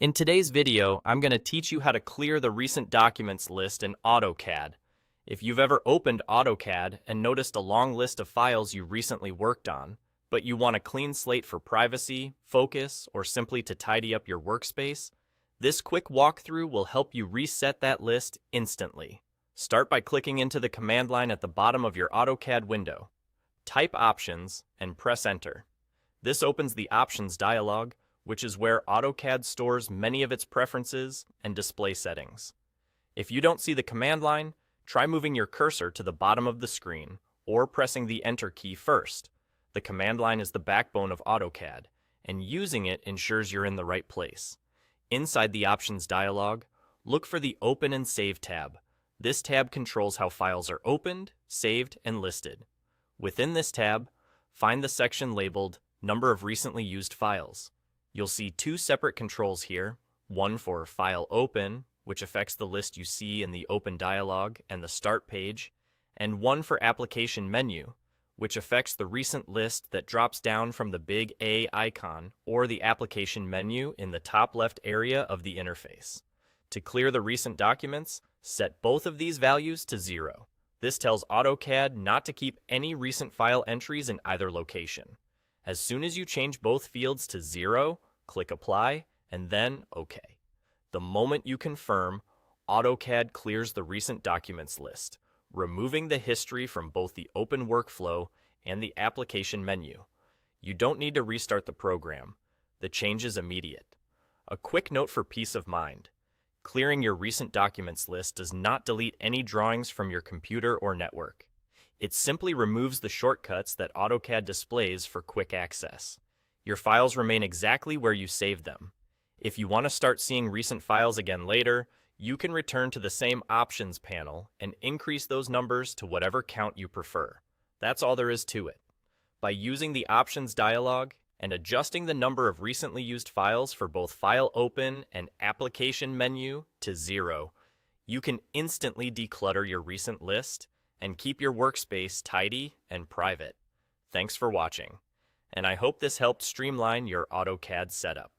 In today's video, I'm going to teach you how to clear the recent documents list in AutoCAD. If you've ever opened AutoCAD and noticed a long list of files you recently worked on, but you want a clean slate for privacy, focus, or simply to tidy up your workspace, this quick walkthrough will help you reset that list instantly. Start by clicking into the command line at the bottom of your AutoCAD window. Type Options and press Enter. This opens the Options dialog, which is where AutoCAD stores many of its preferences and display settings. If you don't see the command line, try moving your cursor to the bottom of the screen or pressing the Enter key first. The command line is the backbone of AutoCAD, and using it ensures you're in the right place. Inside the Options dialog, look for the Open and Save tab. This tab controls how files are opened, saved, and listed. Within this tab, find the section labeled Number of Recently Used Files. You'll see two separate controls here, one for File Open, which affects the list you see in the Open dialog and the Start page, and one for Application Menu, which affects the recent list that drops down from the big A icon or the Application Menu in the top left area of the interface. To clear the recent documents, set both of these values to 0. This tells AutoCAD not to keep any recent file entries in either location. As soon as you change both fields to 0, click Apply, and then OK. The moment you confirm, AutoCAD clears the recent documents list, removing the history from both the open workflow and the application menu. You don't need to restart the program. The change is immediate. A quick note for peace of mind. Clearing your recent documents list does not delete any drawings from your computer or network. It simply removes the shortcuts that AutoCAD displays for quick access. Your files remain exactly where you saved them. If you want to start seeing recent files again later, you can return to the same Options panel and increase those numbers to whatever count you prefer. That's all there is to it. By using the Options dialog and adjusting the number of recently used files for both File Open and Application Menu to 0, you can instantly declutter your recent list and keep your workspace tidy and private. Thanks for watching, and I hope this helped streamline your AutoCAD setup.